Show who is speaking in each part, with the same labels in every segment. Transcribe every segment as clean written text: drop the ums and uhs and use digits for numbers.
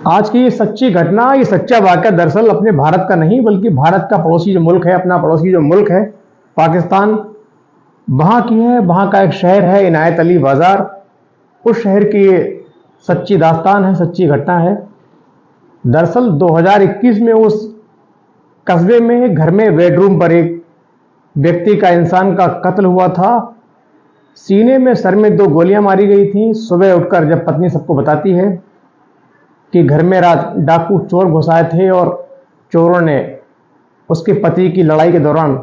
Speaker 1: आज की ये सच्ची घटना, ये सच्चा वाक़या दरअसल अपने भारत का नहीं बल्कि भारत का पड़ोसी जो मुल्क है, अपना पड़ोसी जो मुल्क है पाकिस्तान, वहाँ की है। वहाँ का एक शहर है इनायत अली बाज़ार, उस शहर की ये सच्ची दास्तान है, सच्ची घटना है। दरअसल 2021 में उस कस्बे में घर में बेडरूम पर एक व्यक्ति का, इंसान का कत्ल हुआ था। सीने में, सर में 2 गोलियां मारी गई थी। सुबह उठकर जब पत्नी सबको बताती है कि घर में रात डाकू चोर घुस आए थे और चोरों ने उसके पति की लड़ाई के दौरान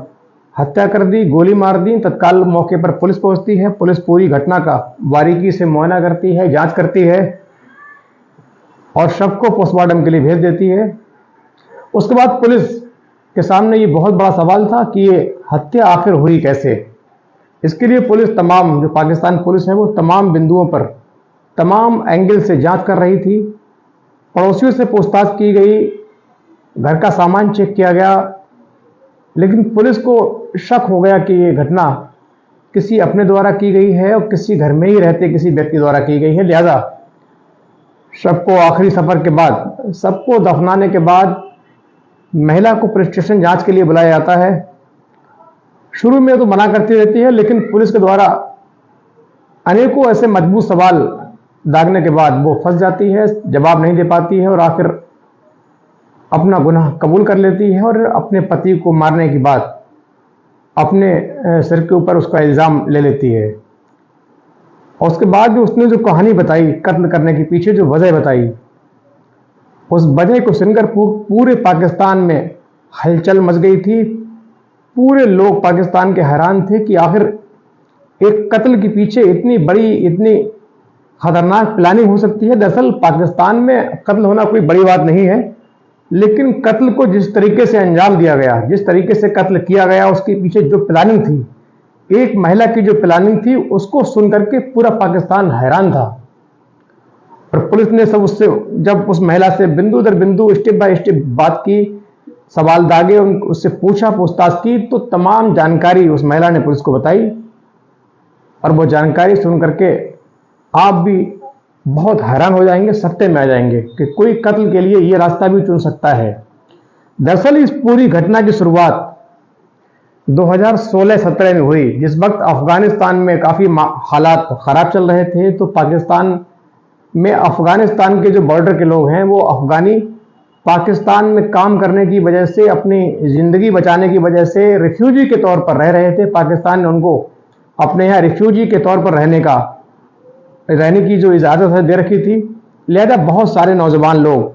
Speaker 1: हत्या कर दी, गोली मार दी, तत्काल मौके पर पुलिस पहुंचती है। पुलिस पूरी घटना का बारीकी से मुआयना करती है, जांच करती है और शव को पोस्टमार्टम के लिए भेज देती है। उसके बाद पुलिस के सामने ये बहुत बड़ा सवाल था कि ये हत्या आखिर हुई कैसे। इसके लिए पुलिस तमाम, जो पाकिस्तान पुलिस है, वो तमाम बिंदुओं पर, तमाम एंगल से जांच कर रही थी। पड़ोसियों से पूछताछ की गई, घर का सामान चेक किया गया, लेकिन पुलिस को शक हो गया कि ये घटना किसी अपने द्वारा की गई है और किसी घर में ही रहते किसी व्यक्ति द्वारा की गई है। लिहाजा शव को आखिरी सफर के बाद, सबको दफनाने के बाद महिला को पुलिस स्टेशन जांच के लिए बुलाया जाता है। शुरू में तो मना करती रहती है, लेकिन पुलिस के द्वारा अनेकों ऐसे मजबूत सवाल दागने के बाद वो फंस जाती है, जवाब नहीं दे पाती है और आखिर अपना गुनाह कबूल कर लेती है और अपने पति को मारने के बाद अपने सिर के ऊपर उसका इल्ज़ाम ले लेती है। और उसके बाद उसने जो कहानी बताई कत्ल करने के पीछे, जो वजह बताई, उस वजह को सुनकर पूरे पाकिस्तान में हलचल मच गई थी। पूरे लोग पाकिस्तान के हैरान थे कि आखिर एक कत्ल के पीछे इतनी बड़ी, इतनी खतरनाक प्लानिंग हो सकती है। दरअसल पाकिस्तान में कत्ल होना कोई बड़ी बात नहीं है, लेकिन कत्ल को जिस तरीके से अंजाम दिया गया, जिस तरीके से कत्ल किया गया, उसके पीछे जो प्लानिंग थी, एक महिला की जो प्लानिंग थी, उसको सुनकर के पूरा पाकिस्तान हैरान था। और पुलिस ने सब उससे, जब उस महिला से बिंदु दर बिंदु, स्टेप बाय स्टेप बात की, सवाल दागे, उससे पूछा, पूछताछ की, तो तमाम जानकारी उस महिला ने पुलिस को बताई। और वो जानकारी सुन करके आप भी बहुत हैरान हो जाएंगे, सत्ते में आ जाएंगे कि कोई कत्ल के लिए ये रास्ता भी चुन सकता है। दरअसल इस पूरी घटना की शुरुआत 2016-17 में हुई, जिस वक्त अफगानिस्तान में काफ़ी हालात ख़राब चल रहे थे। तो पाकिस्तान में, अफगानिस्तान के जो बॉर्डर के लोग हैं, वो अफगानी पाकिस्तान में काम करने की वजह से, अपनी ज़िंदगी बचाने की वजह से रिफ्यूजी के तौर पर रह रहे थे। पाकिस्तान ने उनको अपने यहाँ रिफ्यूजी के तौर पर रहने की जो इजाज़त है दे रखी थी। लिहाजा बहुत सारे नौजवान लोग,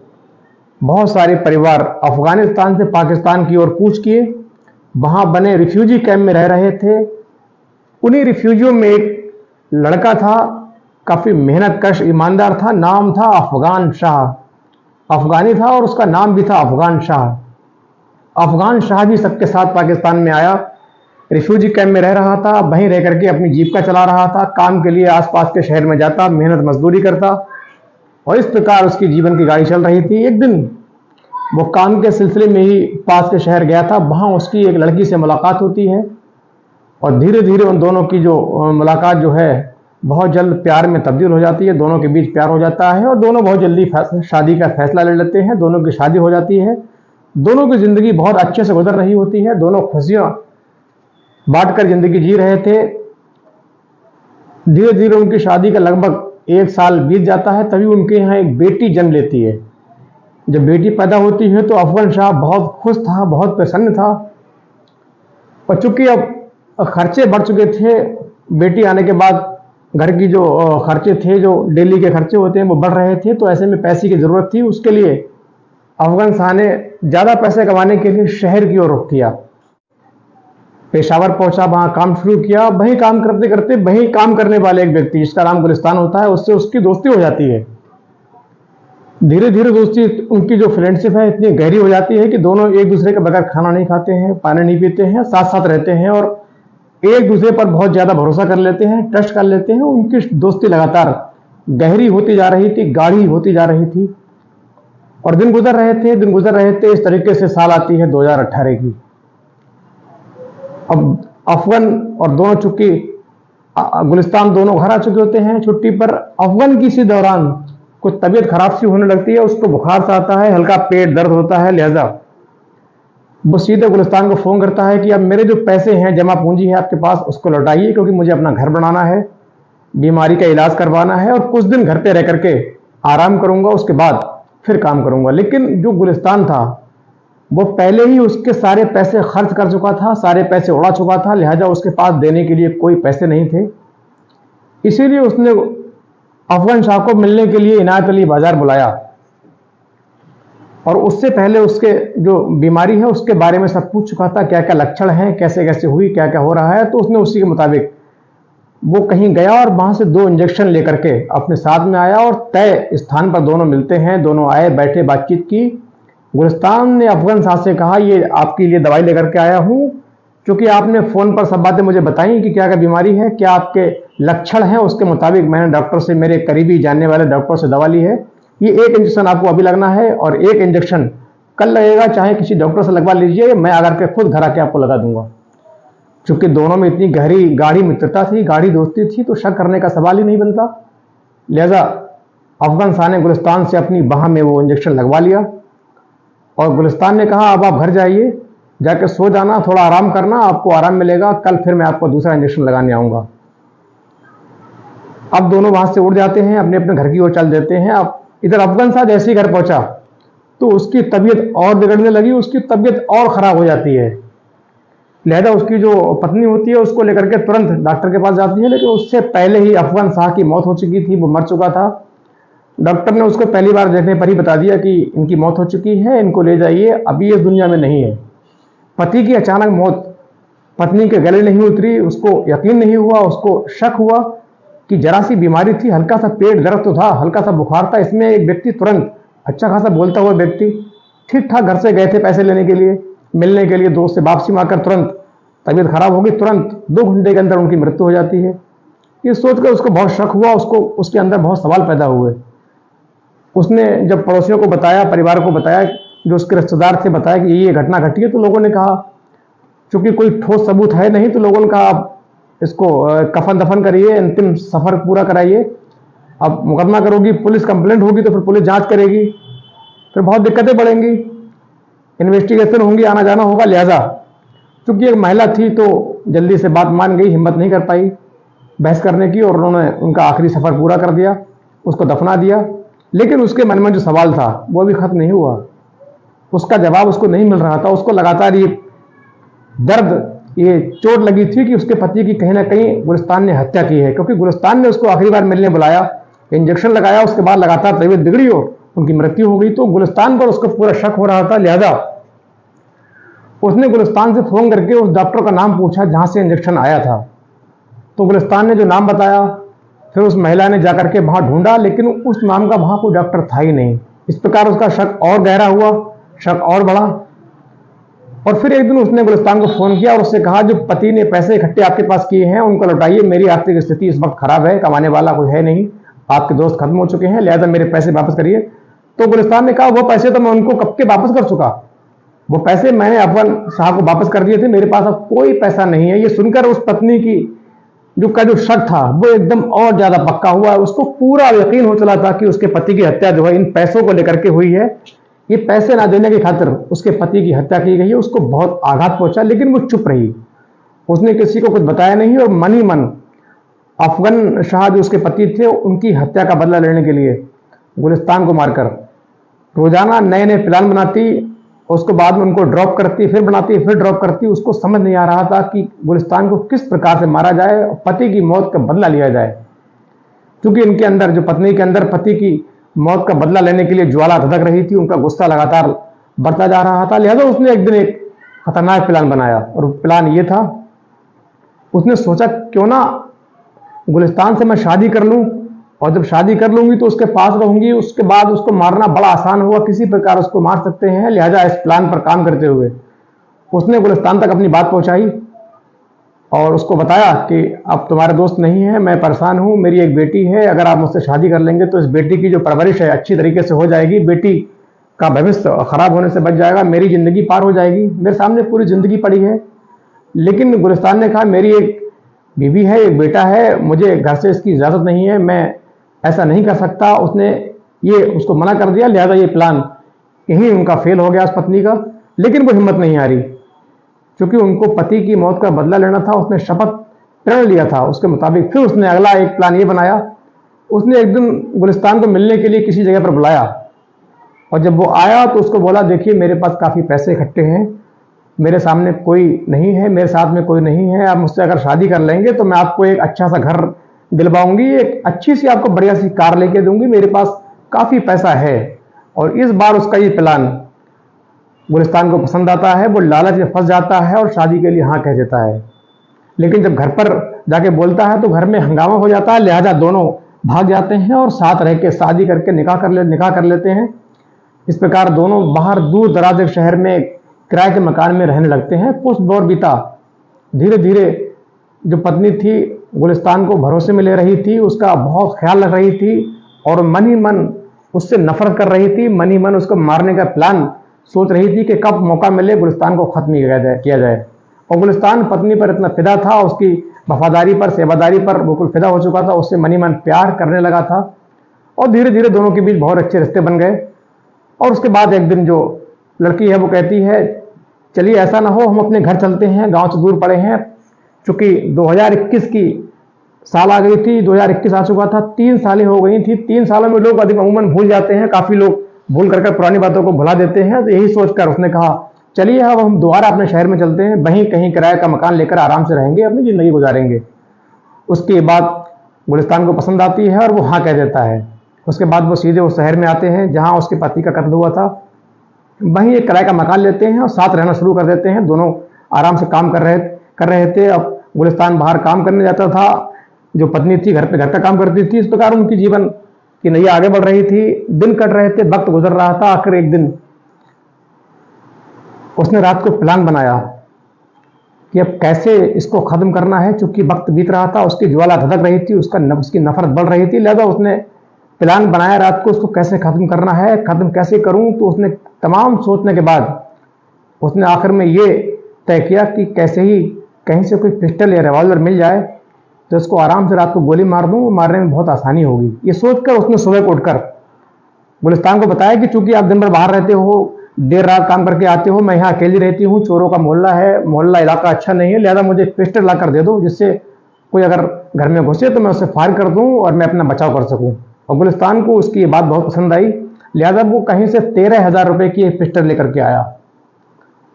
Speaker 1: बहुत सारे परिवार अफगानिस्तान से पाकिस्तान की ओर कूच किए, वहाँ बने रिफ्यूजी कैंप में रह रहे थे। उन्हीं रिफ्यूजियों में एक लड़का था, काफ़ी मेहनतकश, ईमानदार था, नाम था अफगान शाह। अफगानी था और उसका नाम भी था अफगान शाह। अफगान शाह भी सबके साथ पाकिस्तान में आया, रिफ्यूजी कैंप में रह रहा था, वहीं रह करके अपनी जीविका चला रहा था, काम के लिए आसपास के शहर में जाता, मेहनत मजदूरी करता और इस प्रकार उसकी जीवन की गाड़ी चल रही थी। एक दिन वो काम के सिलसिले में ही पास के शहर गया था, वहाँ उसकी एक लड़की से मुलाकात होती है और धीरे धीरे उन दोनों की जो मुलाकात जो है बहुत जल्द प्यार में तब्दील हो जाती है। दोनों के बीच प्यार हो जाता है और दोनों बहुत जल्दी शादी का फैसला ले लेते हैं। दोनों की शादी हो जाती है। दोनों की ज़िंदगी बहुत अच्छे से गुजर रही होती है। दोनों खुशियाँ बांट कर जिंदगी जी रहे थे। धीरे धीरे उनकी शादी का लगभग 1 साल बीत जाता है, तभी उनके यहाँ एक बेटी जन्म लेती है। जब बेटी पैदा होती है तो अफगान शाह बहुत खुश था, बहुत प्रसन्न था। और चूंकि अब खर्चे बढ़ चुके थे, बेटी आने के बाद घर की जो खर्चे थे, जो डेली के खर्चे होते हैं, वो बढ़ रहे थे। तो ऐसे में पैसे की ज़रूरत थी। उसके लिए अफगान शाह ने ज़्यादा पैसे कमाने के लिए शहर की ओर रुख किया। पेशावर पहुंचा, वहां काम शुरू किया। वहीं काम करते करते वहीं काम करने वाले एक व्यक्ति, जिसका नाम गुलिस्तान होता है, उससे उसकी दोस्ती हो जाती है। धीरे धीरे दोस्ती, उनकी जो फ्रेंडशिप है इतनी गहरी हो जाती है कि दोनों एक दूसरे के बगैर खाना नहीं खाते हैं, पानी नहीं पीते हैं, साथ साथ रहते हैं और एक दूसरे पर बहुत ज़्यादा भरोसा कर लेते हैं, ट्रस्ट कर लेते हैं। उनकी दोस्ती लगातार गहरी होती जा रही थी, गाढ़ी होती जा रही थी और दिन गुजर रहे थे। इस तरीके से साल आती है 2018 की। अब अफगान और दोनों, चूंकि गुलिस्तान दोनों घर आ चुके होते हैं छुट्टी पर। अफगान की इसी दौरान कुछ तबीयत खराब सी होने लगती है, उसको बुखार सा आता है, हल्का पेट दर्द होता है, लिहाजा वो सीधे गुलिस्तान को फ़ोन करता है कि अब मेरे जो पैसे हैं, जमा पूंजी है आपके पास, उसको लौटाइए, क्योंकि मुझे अपना घर बनाना है, बीमारी का इलाज करवाना है और कुछ दिन घर पे रह करके आराम करूंगा, उसके बाद फिर काम करूंगा। लेकिन जो गुलिस्तान था वो पहले ही उसके सारे पैसे खर्च कर चुका था, सारे पैसे उड़ा चुका था, लिहाजा उसके पास देने के लिए कोई पैसे नहीं थे। इसीलिए उसने अफगान शाह को मिलने के लिए इनायत अली बाजार बुलाया और उससे पहले उसके जो बीमारी है उसके बारे में सब पूछ चुका था, क्या क्या लक्षण हैं, कैसे कैसे हुई, क्या क्या हो रहा है। तो उसने उसी के मुताबिक वो कहीं गया और वहां से 2 इंजेक्शन लेकर के अपने साथ में आया और तय स्थान पर दोनों मिलते हैं। दोनों आए, बैठे, बातचीत की। गुलिस्तान ने अफगान साहब से कहा, ये आपके लिए दवाई लेकर के आया हूं, क्योंकि आपने फ़ोन पर सब बातें मुझे बताई कि क्या क्या बीमारी है, क्या आपके लक्षण हैं, उसके मुताबिक मैंने डॉक्टर से, मेरे करीबी जानने वाले डॉक्टर से दवा ली है। ये 1 इंजेक्शन आपको अभी लगना है और 1 इंजेक्शन कल लगेगा, चाहे किसी डॉक्टर से लगवा लीजिए, मैं आकर के खुद घर आके आपको लगा दूंगा। चूंकि दोनों में इतनी गहरी गाढ़ी मित्रता थी, गाढ़ी दोस्ती थी, तो शक करने का सवाल ही नहीं बनता। लिहाजा अफगान शाह ने गुलिस्तान से अपनी बाह में वो इंजेक्शन लगवा लिया और गुलिस्तान ने कहा, अब आप घर जाइए, जाके सो जाना, थोड़ा आराम करना, आपको आराम मिलेगा, कल फिर मैं आपको दूसरा इंजेक्शन लगाने आऊंगा। अब दोनों वहां से उड़ जाते हैं, अपने अपने घर की ओर चल देते हैं। अब इधर अफगान साहब जैसे ही घर पहुंचा तो उसकी तबीयत और बिगड़ने लगी, उसकी तबीयत और खराब हो जाती है। लिहाजा उसकी जो पत्नी होती है उसको लेकर के तुरंत डॉक्टर के पास जाती है, लेकिन उससे पहले ही अफगान शाह की मौत हो चुकी थी, वो मर चुका था। डॉक्टर ने उसको पहली बार देखने पर ही बता दिया कि इनकी मौत हो चुकी है, इनको ले जाइए, अभी इस दुनिया में नहीं है। पति की अचानक मौत पत्नी के गले नहीं उतरी, उसको यकीन नहीं हुआ, उसको शक हुआ कि जरा सी बीमारी थी, हल्का सा पेट दर्द तो था, हल्का सा बुखार था, इसमें एक व्यक्ति तुरंत, अच्छा खासा बोलता हुआ व्यक्ति, ठीक ठाक घर से गए थे पैसे लेने के लिए, मिलने के लिए, दोस्त से वापसी में आकर तुरंत तबीयत खराब हो गई, तुरंत 2 घंटे के अंदर उनकी मृत्यु हो जाती है। ये सोचकर उसको बहुत शक हुआ, उसको उसके अंदर बहुत सवाल पैदा हुए। उसने जब पड़ोसियों को बताया, परिवार को बताया, जो उसके रिश्तेदार थे, बताया कि ये घटना घटी है, तो लोगों ने कहा, चूंकि कोई ठोस सबूत है नहीं, तो लोगों ने कहा आप इसको कफन दफन करिए, अंतिम सफर पूरा कराइए। अब मुकदमा करोगी, पुलिस कंप्लेंट होगी तो फिर पुलिस जांच करेगी, फिर बहुत दिक्कतें बढ़ेंगी, इन्वेस्टिगेशन होंगी, आना जाना होगा। लिहाजा चूंकि एक महिला थी तो जल्दी से बात मान गई, हिम्मत नहीं कर पाई बहस करने की, और उन्होंने उनका आखिरी सफर पूरा कर दिया, उसको दफना दिया। लेकिन उसके मन में जो सवाल था वो भी खत्म नहीं हुआ, उसका जवाब उसको नहीं मिल रहा था। उसको लगातार ये दर्द, ये चोट लगी थी कि उसके पति की कहीं ना कहीं गुलिस्तान ने हत्या की है, क्योंकि गुलिस्तान ने उसको आखिरी बार मिलने बुलाया, इंजेक्शन लगाया, उसके बाद लगातार तबीयत बिगड़ी और उनकी मृत्यु हो गई। तो गुलिस्तान पर उसको पूरा शक हो रहा था। लिहाजा उसने गुलिस्तान से फोन करके उस डॉक्टर का नाम पूछा जहां से इंजेक्शन आया था। तो गुलिस्तान ने जो नाम बताया, फिर उस महिला ने जाकर के वहां ढूंढा, लेकिन उस नाम का वहां कोई डॉक्टर था ही नहीं। इस प्रकार उसका शक और गहरा हुआ, शक और बढ़ा। और फिर एक दिन उसने गुलिस्तान को फोन किया और उससे कहा, जो पति ने पैसे इकट्ठे आपके पास किए हैं उनको लौटाइए, मेरी आर्थिक स्थिति इस वक्त खराब है, कमाने वाला कोई है नहीं, आपके दोस्त खत्म हो चुके हैं, लिहाजा मेरे पैसे वापस करिए। तो गुलिस्तान ने कहा, वो पैसे तो मैं उनको कब के वापस कर चुका, वो पैसे मैंने अफगान साहब को वापस कर दिए थे, मेरे पास अब कोई पैसा नहीं है। ये सुनकर उस पत्नी की जो शक था वो एकदम और ज्यादा पक्का हुआ। उसको पूरा यकीन हो चला था कि उसके पति की हत्या जो है इन पैसों को लेकर के हुई है, ये पैसे ना देने की खातिर उसके पति की हत्या की गई है। उसको बहुत आघात पहुंचा, लेकिन वो चुप रही, उसने किसी को कुछ बताया नहीं और मन ही मन अफगान शाह जो उसके पति थे उनकी हत्या का बदला लेने के लिए गुलिस्तान को मारकर रोजाना नए नए प्लान बनाती, उसको बाद में उनको ड्रॉप करती, फिर बनाती, फिर ड्रॉप करती। उसको समझ नहीं आ रहा था कि गुलिस्तान को किस प्रकार से मारा जाए और पति की मौत का बदला लिया जाए, क्योंकि इनके अंदर, जो पत्नी के अंदर पति की मौत का बदला लेने के लिए ज्वाला धधक रही थी, उनका गुस्सा लगातार बढ़ता जा रहा था। लिहाजा उसने एक दिन एक खतरनाक प्लान बनाया और प्लान ये था, उसने सोचा क्यों ना गुलिस्तान से मैं शादी कर लूं, और जब शादी कर लूंगी तो उसके पास रहूंगी, उसके बाद उसको मारना बड़ा आसान होगा, किसी प्रकार उसको मार सकते हैं। लिहाजा इस प्लान पर काम करते हुए उसने गुलिस्तान तक अपनी बात पहुंचाई और उसको बताया कि अब तुम्हारे दोस्त नहीं है, मैं परेशान हूं, मेरी एक बेटी है, अगर आप मुझसे शादी कर लेंगे तो इस बेटी की जो परवरिश है अच्छी तरीके से हो जाएगी, बेटी का भविष्य खराब होने से बच जाएगा, मेरी जिंदगी पार हो जाएगी, मेरे सामने पूरी जिंदगी पड़ी है। लेकिन गुलिस्तान ने कहा, मेरी एक बीवी है, एक बेटा है, मुझे घर से इसकी इजाजत नहीं है, मैं ऐसा नहीं कर सकता। उसने ये उसको मना कर दिया, लिहाजा ये प्लान यहीं उनका फेल हो गया उस पत्नी का। लेकिन वो हिम्मत नहीं हारी, क्योंकि उनको पति की मौत का बदला लेना था। उसने शपथ प्रण लिया था उसके मुताबिक। फिर उसने अगला एक प्लान ये बनाया, उसने एक दिन गुलिस्तान को मिलने के लिए किसी जगह पर बुलाया, और जब वो आया तो उसको बोला, देखिए मेरे पास काफ़ी पैसे इकट्ठे हैं, मेरे सामने कोई नहीं है, मेरे साथ में कोई नहीं है, आप मुझसे अगर शादी कर लेंगे तो मैं आपको एक अच्छा सा घर दिलवाऊंगी, एक अच्छी सी आपको बढ़िया सी कार लेके दूंगी, मेरे पास काफ़ी पैसा है। और इस बार उसका ये प्लान गुलिस्तान को पसंद आता है, वो लालच में फंस जाता है और शादी के लिए हाँ कह देता है। लेकिन जब घर पर जाके बोलता है तो घर में हंगामा हो जाता है, लिहाजा दोनों भाग जाते हैं और साथ रह के शादी करके निकाह कर लेते हैं। इस प्रकार दोनों बाहर दूर दराज एक शहर में किराए के मकान में रहने लगते हैं। कुछ दौर बीता, धीरे धीरे जो पत्नी थी गुलिस्तान को भरोसे में ले रही थी, उसका बहुत ख्याल रख रही थी और मन ही मन उससे नफरत कर रही थी, मन ही मन उसको मारने का प्लान सोच रही थी कि कब मौका मिले गुलिस्तान को खत्म किया जाए। और गुलिस्तान पत्नी पर इतना फिदा था, उसकी वफादारी पर, सेवादारी पर बिल्कुल फिदा हो चुका था, उससे मन ही मन प्यार करने लगा था और धीरे धीरे दोनों के बीच बहुत अच्छे रिश्ते बन गए। और उसके बाद एक दिन जो लड़की है वो कहती है, चलिए ऐसा ना हो, हम अपने घर चलते हैं, गांव से दूर पड़े हैं। चूंकि 2021 की साल आ गई थी, 2021 आ चुका था, 3 सालें हो गई थी। 3 सालों में लोग अमूमन भूल जाते हैं, काफ़ी लोग भूल कर पुरानी बातों को भुला देते हैं। तो यही सोचकर उसने कहा, चलिए अब हम दोबारा अपने शहर में चलते हैं, वहीं कहीं किराए का मकान लेकर आराम से रहेंगे, अपनी ज़िंदगी गुजारेंगे। उसकी बात गुलिस्तान को पसंद आती है और वो हाँ कह देता है। उसके बाद वो सीधे उस शहर में आते हैं जहाँ उसके पति का कत्ल हुआ था, वहीं एक किराए का मकान लेते हैं और साथ रहना शुरू कर देते हैं। दोनों आराम से काम कर रहे थे। अब गुलिस्तान बाहर काम करने जाता था, जो पत्नी थी घर का काम करती थी। इस प्रकार उनकी जीवन की नैया आगे बढ़ रही थी, दिन कट रहे थे, वक्त गुजर रहा था। आखिर एक दिन उसने रात को प्लान बनाया कि अब कैसे इसको खत्म करना है। चूंकि वक्त बीत रहा था, उसकी ज्वाला धधक रही थी, उसकी नफरत बढ़ रही थी, लिहाजा उसने प्लान बनाया रात को उसको कैसे खत्म करना है, खत्म कैसे करूं। तो उसने तमाम सोचने के बाद उसने आखिर में ये तय किया कि कैसे ही कहीं से कोई पिस्टल या रिवॉल्वर मिल जाए तो उसको आराम से रात को गोली मार दूं, मारने में बहुत आसानी होगी। ये सोचकर उसने सुबह को उठकर गुलिस्तान को बताया कि चूंकि आप दिन भर बाहर रहते हो, देर रात काम करके आते हो, मैं यहाँ अकेली रहती हूँ, चोरों का मोहल्ला है, मोहल्ला इलाका अच्छा नहीं है, लिहाजा मुझे पिस्टल ला कर दे दो, जिससे कोई अगर घर में घुसे तो मैं उसे फायर कर दूं और मैं अपना बचाव कर सकूं। और गुलिस्तान को उसकी ये बात बहुत पसंद आई, लिहाजा वो कहीं से 13,000 रुपये की एक पिस्टल लेकर के आया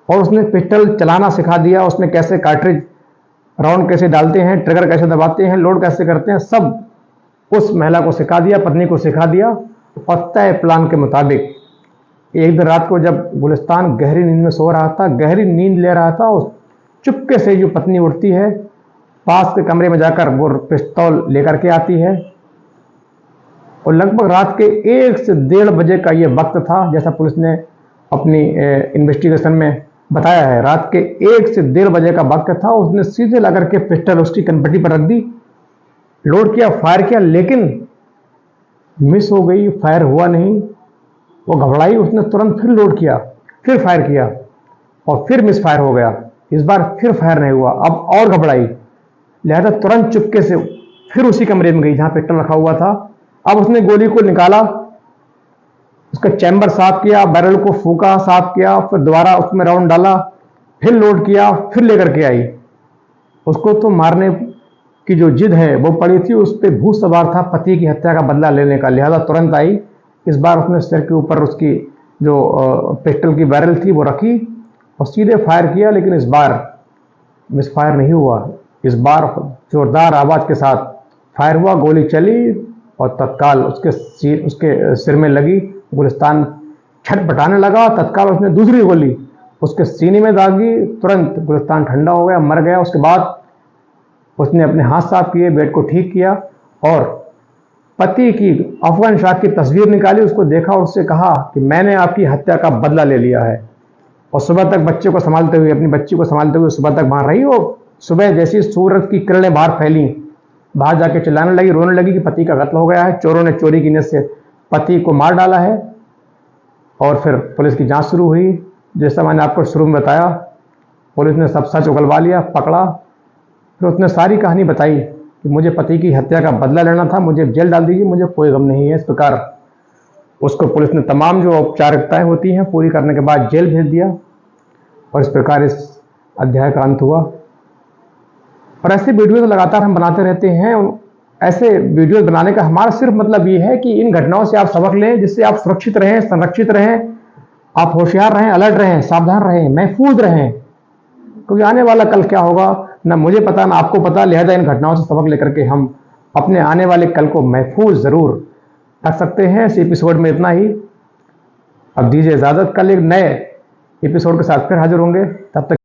Speaker 1: और उसने पिस्टल चलाना सिखा दिया। उसमें कैसे कार्ट्रिज राउंड कैसे डालते हैं, ट्रिगर कैसे दबाते हैं, लोड कैसे करते हैं, सब उस महिला को सिखा दिया, पत्नी को सिखा दिया। और तय प्लान के मुताबिक एक दिन रात को जब गुलिस्तान गहरी नींद में सो रहा था, गहरी नींद ले रहा था, उस चुपके से जो पत्नी उठती है, पास के कमरे में जाकर वो पिस्तौल लेकर के आती है। और लगभग रात के 1 से 1:30 बजे का ये वक्त था, जैसा पुलिस ने अपनी इन्वेस्टिगेशन में बताया है। रात के 1 से 1:30 बजे का वक्त था। उसने सीधे ला करके पिस्टल उसकी कनपट्टी पर रख दी, लोड किया, फायर किया, लेकिन मिस हो गई, फायर हुआ नहीं। वो घबराई, उसने तुरंत फिर लोड किया, फिर फायर किया और फिर मिस फायर हो गया। इस बार फिर फायर नहीं हुआ, अब और घबराई, लिहाजा तुरंत चुपके से फिर उसी कमरे में गई जहां पिस्टल रखा हुआ था। अब उसने गोली को निकाला, उसका चैम्बर साफ किया, बैरल को फूका, साफ किया, फिर दोबारा उसमें राउंड डाला, फिर लोड किया, फिर लेकर के आई। उसको तो मारने की जो जिद है वो पड़ी थी, उस पर भूत सवार था पति की हत्या का बदला लेने का, लिहाजा तुरंत आई। इस बार उसने सिर के ऊपर उसकी जो पिस्टल की बैरल थी वो रखी और सीधे फायर किया, लेकिन इस बार मिस फायर नहीं हुआ। इस बार जोरदार आवाज के साथ फायर हुआ, गोली चली और तत्काल उसके सिर में लगी। गुलिस्तान छटपटाने लगा, तत्काल उसने दूसरी गोली उसके सीने में दागी, तुरंत गुलिस्तान ठंडा हो गया, मर गया। उसके बाद उसने अपने हाथ साफ किए, बेड को ठीक किया और पति की अफगान शाह की तस्वीर निकाली, उसको देखा और उससे कहा कि मैंने आपकी हत्या का बदला ले लिया है। और सुबह तक बच्चे को संभालते हुए, अपनी बच्ची को संभालते हुए सुबह तक बाहर रही। और सुबह जैसी सूरज की किरणें बाहर फैली, बाहर जाके चिल्लाने लगी, रोने लगी कि पति का कत्ल हो गया है, चोरों ने चोरी की नीयत से पति को मार डाला है। और फिर पुलिस की जांच शुरू हुई। जैसा मैंने आपको शुरू में बताया, पुलिस ने सब सच उगलवा लिया, पकड़ा। फिर उसने सारी कहानी बताई कि मुझे पति की हत्या का बदला लेना था, मुझे जेल डाल दीजिए, मुझे कोई गम नहीं है। इस प्रकार उसको पुलिस ने तमाम जो औपचारिकताएं होती हैं पूरी करने के बाद जेल भेज दिया और इस प्रकार इस अध्याय का अंत हुआ। और ऐसे वीडियो लगातार हम बनाते रहते हैं। ऐसे वीडियो बनाने का हमारा सिर्फ मतलब ये है कि इन घटनाओं से आप सबक लें, जिससे आप सुरक्षित रहें, संरक्षित रहें, आप होशियार रहें, अलर्ट रहें, सावधान रहें, महफूज रहें, क्योंकि आने वाला कल क्या होगा ना मुझे पता ना आपको पता। लिहाजा इन घटनाओं से सबक लेकर के हम अपने आने वाले कल को महफूज जरूर रख सकते हैं। इस एपिसोड में इतना ही। अब दीजिए इजाजत, कल एक नए एपिसोड के साथ फिर हाजिर होंगे। तब तक